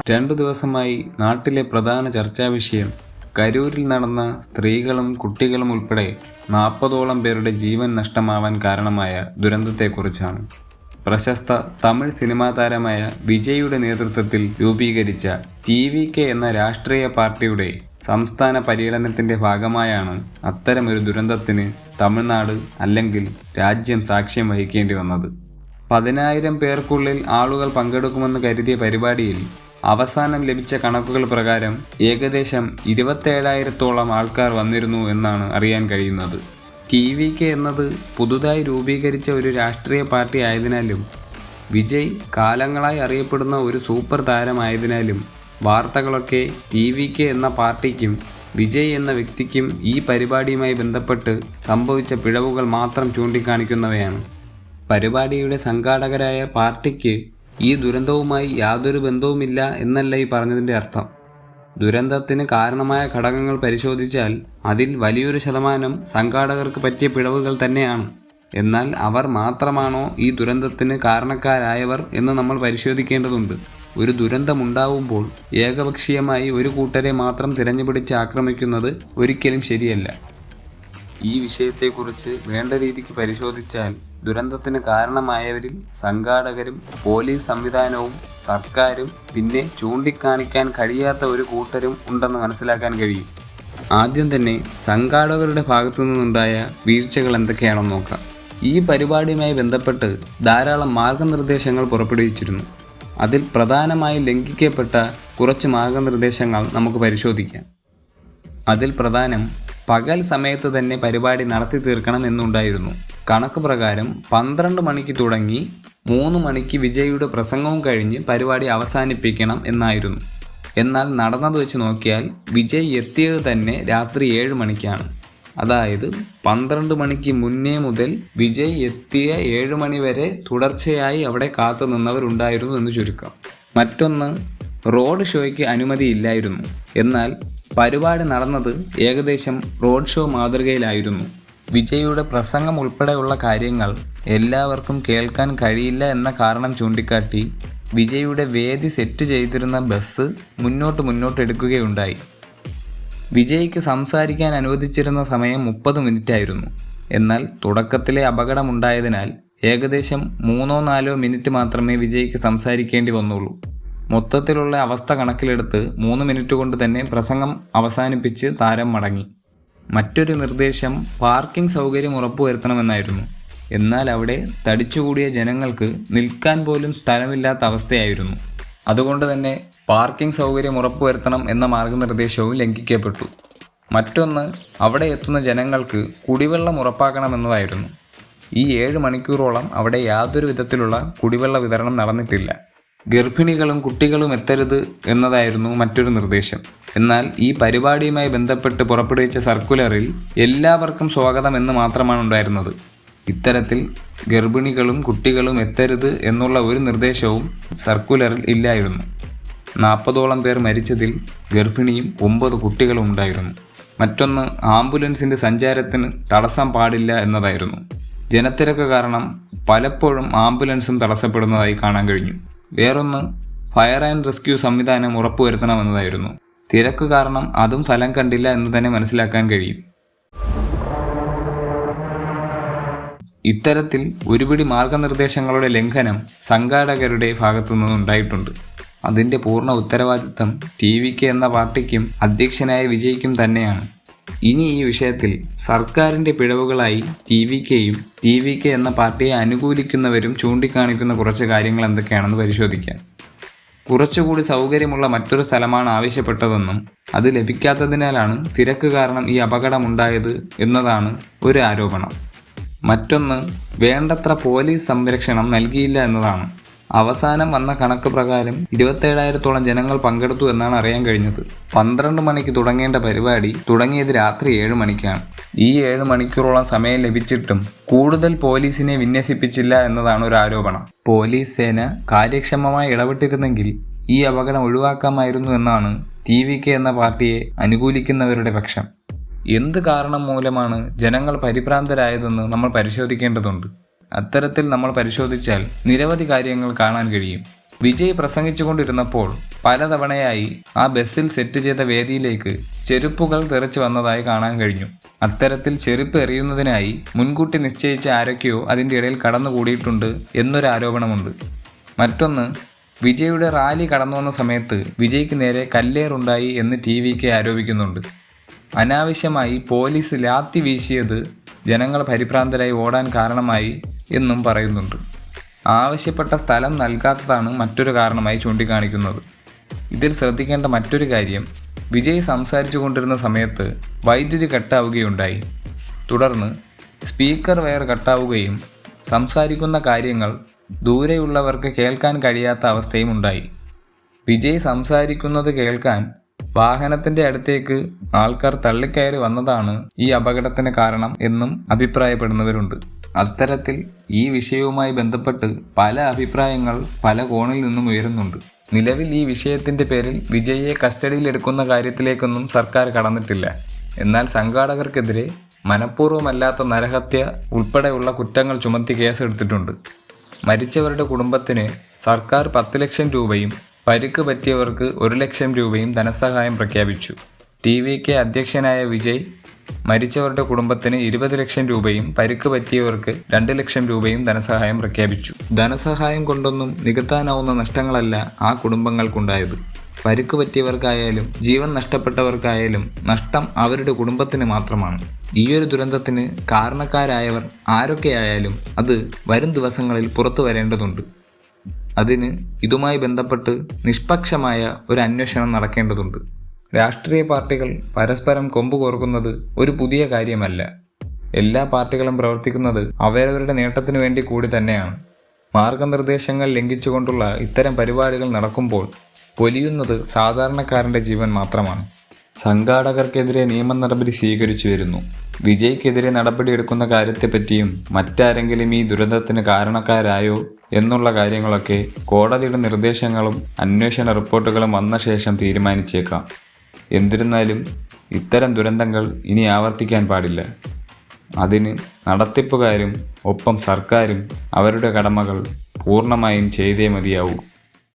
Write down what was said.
2 ദിവസമായി നാട്ടിലെ പ്രധാന ചർച്ചാ വിഷയം കരൂരിൽ നടന്ന സ്ത്രീകളും കുട്ടികളും ഉൾപ്പെടെ 40ഓളം പേരുടെ ജീവൻ നഷ്ടമാവാൻ കാരണമായ ദുരന്തത്തെക്കുറിച്ചാണ്. പ്രശസ്ത തമിഴ് സിനിമാ താരമായ വിജയുടെ നേതൃത്വത്തിൽ രൂപീകരിച്ച TVK എന്ന രാഷ്ട്രീയ പാർട്ടിയുടെ സംസ്ഥാന പര്യടനത്തിന്റെ ഭാഗമായാണ് അത്തരമൊരു ദുരന്തത്തിന് തമിഴ്നാട് അല്ലെങ്കിൽ രാജ്യം സാക്ഷ്യം വഹിക്കേണ്ടി വന്നത്. 10,000 പേർക്കുള്ളിൽ ആളുകൾ പങ്കെടുക്കുമെന്ന് കരുതിയ പരിപാടിയിൽ അവസാനം ലഭിച്ച കണക്കുകൾ പ്രകാരം ഏകദേശം 27,000ഓളം ആൾക്കാർ വന്നിരുന്നു എന്നാണ് അറിയാൻ കഴിയുന്നത്. TVK എന്നത് പുതുതായി രൂപീകരിച്ച ഒരു രാഷ്ട്രീയ പാർട്ടി ആയതിനാലും വിജയ് കാലങ്ങളായി അറിയപ്പെടുന്ന ഒരു സൂപ്പർ താരമായതിനാലും വാർത്തകളൊക്കെ TVK എന്ന പാർട്ടിക്കും വിജയ് എന്ന വ്യക്തിക്കും ഈ പരിപാടിയുമായി ബന്ധപ്പെട്ട് സംഭവിച്ച പിഴവുകൾ മാത്രം ചൂണ്ടിക്കാണിക്കുന്നവയാണ്. പരിപാടിയുടെ സംഘാടകരായ പാർട്ടിക്ക് ഈ ദുരന്തവുമായി യാതൊരു ബന്ധവുമില്ല എന്നല്ല ഈ പറഞ്ഞതിൻ്റെ അർത്ഥം. ദുരന്തത്തിന് കാരണമായ ഘടകങ്ങൾ പരിശോധിച്ചാൽ അതിൽ വലിയൊരു ശതമാനം സംഘാടകർക്ക് പറ്റിയ പിഴവുകൾ തന്നെയാണ്. എന്നാൽ അവർ മാത്രമാണോ ഈ ദുരന്തത്തിന് കാരണക്കാരായവർ എന്ന് നമ്മൾ പരിശോധിക്കേണ്ടതുണ്ട്. ഒരു ദുരന്തമുണ്ടാവുമ്പോൾ ഏകപക്ഷീയമായി ഒരു കൂട്ടരെ മാത്രം തിരഞ്ഞുപിടിച്ച് ആക്രമിക്കുന്നത് ഒരിക്കലും ശരിയല്ല. ഈ വിഷയത്തെക്കുറിച്ച് വേണ്ട രീതിക്ക് പരിശോധിച്ചാൽ ദുരന്തത്തിന് കാരണമായവരിൽ സംഘാടകരും പോലീസ് സംവിധാനവും സർക്കാരും പിന്നെ ചൂണ്ടിക്കാണിക്കാൻ കഴിയാത്ത ഒരു കൂട്ടരും ഉണ്ടെന്ന് മനസ്സിലാക്കാൻ കഴിയും. ആദ്യം തന്നെ സംഘാടകരുടെ ഭാഗത്തു നിന്നുണ്ടായ വീഴ്ചകൾ എന്തൊക്കെയാണെന്ന് നോക്കാം. ഈ പരിപാടിയുമായി ബന്ധപ്പെട്ട് ധാരാളം മാർഗനിർദ്ദേശങ്ങൾ പുറപ്പെടുവിച്ചിരുന്നു. അതിൽ പ്രധാനമായി ലംഘിക്കപ്പെട്ട കുറച്ച് മാർഗനിർദ്ദേശങ്ങൾ നമുക്ക് പരിശോധിക്കാം. അതിൽ പ്രധാനം പകൽ സമയത്ത് തന്നെ പരിപാടി നടത്തി തീർക്കണം എന്നുണ്ടായിരുന്നു. കണക്ക് പ്രകാരം 12 മണിക്ക് തുടങ്ങി 3 മണിക്ക് വിജയുടെ പ്രസംഗവും കഴിഞ്ഞ് പരിപാടി അവസാനിപ്പിക്കണം എന്നായിരുന്നു. എന്നാൽ നടന്നത് വെച്ച് നോക്കിയാൽ വിജയ് എത്തിയത് തന്നെ രാത്രി 7 മണിക്കാണ്. അതായത് 12 മണിക്ക് മുന്നേ മുതൽ വിജയ് എത്തിയ 7 മണി വരെ തുടർച്ചയായി അവിടെ കാത്തു നിന്നവരുണ്ടായിരുന്നു എന്ന് ചുരുക്കം. മറ്റൊന്ന്, റോഡ് ഷോയ്ക്ക് അനുമതിയില്ലായിരുന്നു. എന്നാൽ പരിപാടി നടന്നത് ഏകദേശം റോഡ് ഷോ മാതൃകയിലായിരുന്നു. വിജയുടെ പ്രസംഗം ഉൾപ്പെടെയുള്ള കാര്യങ്ങൾ എല്ലാവർക്കും കേൾക്കാൻ കഴിയില്ല എന്ന കാരണം ചൂണ്ടിക്കാട്ടി വിജയുടെ വേദി സെറ്റ് ചെയ്തിരുന്ന ബസ് മുന്നോട്ട് എടുക്കുകയുണ്ടായി. വിജയ്ക്ക് സംസാരിക്കാൻ അനുവദിച്ചിരുന്ന സമയം 30 മിനിറ്റായിരുന്നു. എന്നാൽ തുടക്കത്തിലെ അപകടമുണ്ടായതിനാൽ ഏകദേശം 3-4 മിനിറ്റ് മാത്രമേ വിജയ്ക്ക് സംസാരിക്കേണ്ടി വന്നുള്ളൂ. മൊത്തത്തിലുള്ള അവസ്ഥ കണക്കിലെടുത്ത് 3 മിനിറ്റ് കൊണ്ട് തന്നെ പ്രസംഗം അവസാനിപ്പിച്ച് താരം മടങ്ങി. മറ്റൊരു നിർദ്ദേശം പാർക്കിംഗ് സൗകര്യം ഉറപ്പുവരുത്തണമെന്നായിരുന്നു. എന്നാൽ അവിടെ തടിച്ചുകൂടിയ ജനങ്ങൾക്ക് നിൽക്കാൻ പോലും സ്ഥലമില്ലാത്ത അവസ്ഥയായിരുന്നു. അതുകൊണ്ട് തന്നെ പാർക്കിംഗ് സൗകര്യം ഉറപ്പുവരുത്തണം എന്ന മാർഗനിർദ്ദേശവും ലംഘിക്കപ്പെട്ടു. മറ്റൊന്ന്, അവിടെ എത്തുന്ന ജനങ്ങൾക്ക് കുടിവെള്ളം ഉറപ്പാക്കണമെന്നതായിരുന്നു. ഈ 7 മണിക്കൂറോളം അവിടെ യാതൊരു വിധത്തിലുള്ള കുടിവെള്ള വിതരണം നടന്നിട്ടില്ല. ഗർഭിണികളും കുട്ടികളും എത്തരുത് എന്നതായിരുന്നു മറ്റൊരു നിർദ്ദേശം. എന്നാൽ ഈ പരിപാടിയുമായി ബന്ധപ്പെട്ട് പുറപ്പെടുവിച്ച സർക്കുലറിൽ എല്ലാവർക്കും സ്വാഗതം എന്ന് മാത്രമാണ് ഉണ്ടായിരുന്നത്. ഇത്തരത്തിൽ ഗർഭിണികളും കുട്ടികളും എത്തരുത് എന്നുള്ള ഒരു നിർദ്ദേശവും സർക്കുലറിൽ ഇല്ലായിരുന്നു. 40ഓളം പേർ മരിച്ചതിൽ ഗർഭിണിയും 9 കുട്ടികളും ഉണ്ടായിരുന്നു. മറ്റൊന്ന്, ആംബുലൻസിൻ്റെ സഞ്ചാരത്തിന് തടസ്സം പാടില്ല എന്നതായിരുന്നു. ജനത്തിരക്ക് കാരണം പലപ്പോഴും ആംബുലൻസും തടസ്സപ്പെടുന്നതായി കാണാൻ കഴിഞ്ഞു. വേറൊന്ന്, ഫയർ ആൻഡ് റെസ്ക്യൂ സംവിധാനം ഉറപ്പുവരുത്തണമെന്നതായിരുന്നു. തിരക്ക് കാരണം അതും ഫലം കണ്ടില്ല എന്ന് തന്നെ മനസ്സിലാക്കാൻ കഴിയും. ഇത്തരത്തിൽ ഒരുപിടി മാർഗനിർദ്ദേശങ്ങളുടെ ലംഘനം സംഘാടകരുടെ ഭാഗത്തു നിന്നുണ്ടായിട്ടുണ്ട്. അതിൻ്റെ പൂർണ്ണ ഉത്തരവാദിത്തം TVK എന്ന പാർട്ടിക്കും അധ്യക്ഷനായ വിജയ്ക്കും തന്നെയാണ്. ഇനി ഈ വിഷയത്തിൽ സർക്കാരിൻ്റെ പിഴവുകളായി TVK എന്ന പാർട്ടിയെ അനുകൂലിക്കുന്നവരും ചൂണ്ടിക്കാണിക്കുന്ന കുറച്ച് കാര്യങ്ങൾ എന്തൊക്കെയാണെന്ന് പരിശോധിക്കാം. കുറച്ചുകൂടി സൗകര്യമുള്ള മറ്റൊരു സ്ഥലമാണ് ആവശ്യപ്പെട്ടതെന്നും അത് ലഭിക്കാത്തതിനാലാണ് തിരക്ക് കാരണം ഈ അപകടമുണ്ടായത് എന്നതാണ് ഒരു ആരോപണം. മറ്റൊന്ന്, വേണ്ടത്ര പോലീസ് സംരക്ഷണം നൽകിയില്ല എന്നതാണ്. അവസാനം വന്ന കണക്ക് പ്രകാരം 27,000ഓളം ജനങ്ങൾ പങ്കെടുത്തു എന്നാണ് അറിയാൻ കഴിഞ്ഞത്. 12 മണിക്ക് തുടങ്ങേണ്ട പരിപാടി തുടങ്ങിയത് രാത്രി 7 മണിക്കാണ്. ഈ 7 മണിക്കൂറോളം സമയം ലഭിച്ചിട്ടും കൂടുതൽ പോലീസിനെ വിന്യസിപ്പിച്ചില്ല എന്നതാണ് ഒരു ആരോപണം. പോലീസ് സേന കാര്യക്ഷമമായി ഇടപെട്ടിരുന്നെങ്കിൽ ഈ അപകടം ഒഴിവാക്കാമായിരുന്നു എന്നാണ് TVK എന്ന പാർട്ടിയെ അനുകൂലിക്കുന്നവരുടെ പക്ഷം. എന്ത് കാരണം മൂലമാണ് ജനങ്ങൾ പരിഭ്രാന്തരായതെന്ന് നമ്മൾ പരിശോധിക്കേണ്ടതുണ്ട്. അത്തരത്തിൽ നമ്മൾ പരിശോധിച്ചാൽ നിരവധി കാര്യങ്ങൾ കാണാൻ കഴിയും. വിജയ് പ്രസംഗിച്ചുകൊണ്ടിരുന്നപ്പോൾ പലതവണയായി ആ ബസ്സിൽ സെറ്റ് ചെയ്ത വേദിയിലേക്ക് ചെരുപ്പുകൾ തെറിച്ചു വന്നതായി കാണാൻ കഴിഞ്ഞു. അത്തരത്തിൽ ചെരുപ്പ് എറിയുന്നതിനായി മുൻകൂട്ടി നിശ്ചയിച്ച ആരൊക്കെയോ അതിൻ്റെ ഇടയിൽ കടന്നുകൂടിയിട്ടുണ്ട് എന്നൊരു ആരോപണമുണ്ട്. മറ്റൊന്ന്, വിജയുടെ റാലി കടന്നു വന്ന സമയത്ത് വിജയ്ക്ക് നേരെ കല്ലേറുണ്ടായി എന്ന് TVK ആരോപിക്കുന്നുണ്ട്. അനാവശ്യമായി പോലീസ് ലാത്തി വീശിയത് ജനങ്ങൾ പരിഭ്രാന്തരായി ഓടാൻ കാരണമായി എന്നും പറയുന്നുണ്ട്. ആവശ്യപ്പെട്ട സ്ഥലം നൽകാത്തതാണ് മറ്റൊരു കാരണമായി ചൂണ്ടിക്കാണിക്കുന്നത്. ഇതിൽ ശ്രദ്ധിക്കേണ്ട മറ്റൊരു കാര്യം, വിജയ് സംസാരിച്ചു കൊണ്ടിരുന്ന സമയത്ത് വൈദ്യുതി കട്ടാവുകയുണ്ടായി. തുടർന്ന് സ്പീക്കർ വയർ കട്ടാവുകയും സംസാരിക്കുന്ന കാര്യങ്ങൾ ദൂരെയുള്ളവർക്ക് കേൾക്കാൻ കഴിയാത്ത അവസ്ഥയും ഉണ്ടായി. വിജയ് സംസാരിക്കുന്നത് കേൾക്കാൻ വാഹനത്തിൻ്റെ അടുത്തേക്ക് ആൾക്കാർ തള്ളിക്കയറി വന്നതാണ് ഈ അപകടത്തിന് കാരണം എന്നും അഭിപ്രായപ്പെടുന്നവരുണ്ട്. അത്തരത്തിൽ ഈ വിഷയവുമായി ബന്ധപ്പെട്ട് പല അഭിപ്രായങ്ങൾ പല കോണിൽ നിന്നും ഉയരുന്നുണ്ട്. നിലവിൽ ഈ വിഷയത്തിൻ്റെ പേരിൽ വിജയിയെ കസ്റ്റഡിയിലെടുക്കുന്ന കാര്യത്തിലേക്കൊന്നും സർക്കാർ കടന്നിട്ടില്ല. എന്നാൽ സംഘാടകർക്കെതിരെ മനഃപൂർവ്വമല്ലാത്ത നരഹത്യ ഉൾപ്പെടെയുള്ള കുറ്റങ്ങൾ ചുമത്തി കേസെടുത്തിട്ടുണ്ട്. മരിച്ചവരുടെ കുടുംബത്തിന് സർക്കാർ 10 ലക്ഷം രൂപയും പരിക്ക് പറ്റിയവർക്ക് 1 ലക്ഷം രൂപയും ധനസഹായം പ്രഖ്യാപിച്ചു. TVK അധ്യക്ഷനായ വിജയ് മരിച്ചവരുടെ കുടുംബത്തിന് 20 ലക്ഷം രൂപയും പരിക്ക് പറ്റിയവർക്ക് 2 ലക്ഷം രൂപയും ധനസഹായം പ്രഖ്യാപിച്ചു. ധനസഹായം കൊണ്ടൊന്നും നികത്താനാവുന്ന നഷ്ടങ്ങളല്ല ആ കുടുംബങ്ങൾക്കുണ്ടായത്. പരിക്ക് പറ്റിയവർക്കായാലും ജീവൻ നഷ്ടപ്പെട്ടവർക്കായാലും നഷ്ടം അവരുടെ കുടുംബത്തിന് മാത്രമാണ്. ഈയൊരു ദുരന്തത്തിന് കാരണക്കാരായവർ ആരൊക്കെയായാലും അത് വരും ദിവസങ്ങളിൽ പുറത്തു വരേണ്ടതുണ്ട്. അതിന് ഇതുമായി ബന്ധപ്പെട്ട് നിഷ്പക്ഷമായ ഒരു അന്വേഷണം നടക്കേണ്ടതുണ്ട്. രാഷ്ട്രീയ പാർട്ടികൾ പരസ്പരം കൊമ്പ് കോർക്കുന്നത് ഒരു പുതിയ കാര്യമല്ല. എല്ലാ പാർട്ടികളും പ്രവർത്തിക്കുന്നത് അവരവരുടെ നേട്ടത്തിനു വേണ്ടി കൂടി തന്നെയാണ്. മാർഗനിർദ്ദേശങ്ങൾ ലംഘിച്ചുകൊണ്ടുള്ള ഇത്തരം പരിപാടികൾ നടക്കുമ്പോൾ പൊലിയുന്നത് സാധാരണക്കാരൻ്റെ ജീവൻ മാത്രമാണ്. സംഘാടകർക്കെതിരെ നിയമ നടപടി സ്വീകരിച്ചു വരുന്നു. വിജയ്ക്കെതിരെ നടപടിയെടുക്കുന്ന കാര്യത്തെപ്പറ്റിയും മറ്റാരെങ്കിലും ഈ ദുരന്തത്തിന് കാരണക്കാരായോ എന്നുള്ള കാര്യങ്ങളൊക്കെ കോടതിയുടെ നിർദ്ദേശങ്ങളും അന്വേഷണ റിപ്പോർട്ടുകളും വന്ന ശേഷം തീരുമാനിച്ചേക്കാം. എന്നിരുന്നാലും ഇത്തരം ദുരന്തങ്ങൾ ഇനി ആവർത്തിക്കാൻ പാടില്ല. അതിന് നടത്തിപ്പുകാരും ഒപ്പം സർക്കാരും അവരുടെ കടമകൾ പൂർണ്ണമായും ചെയ്തേ മതിയാവൂ.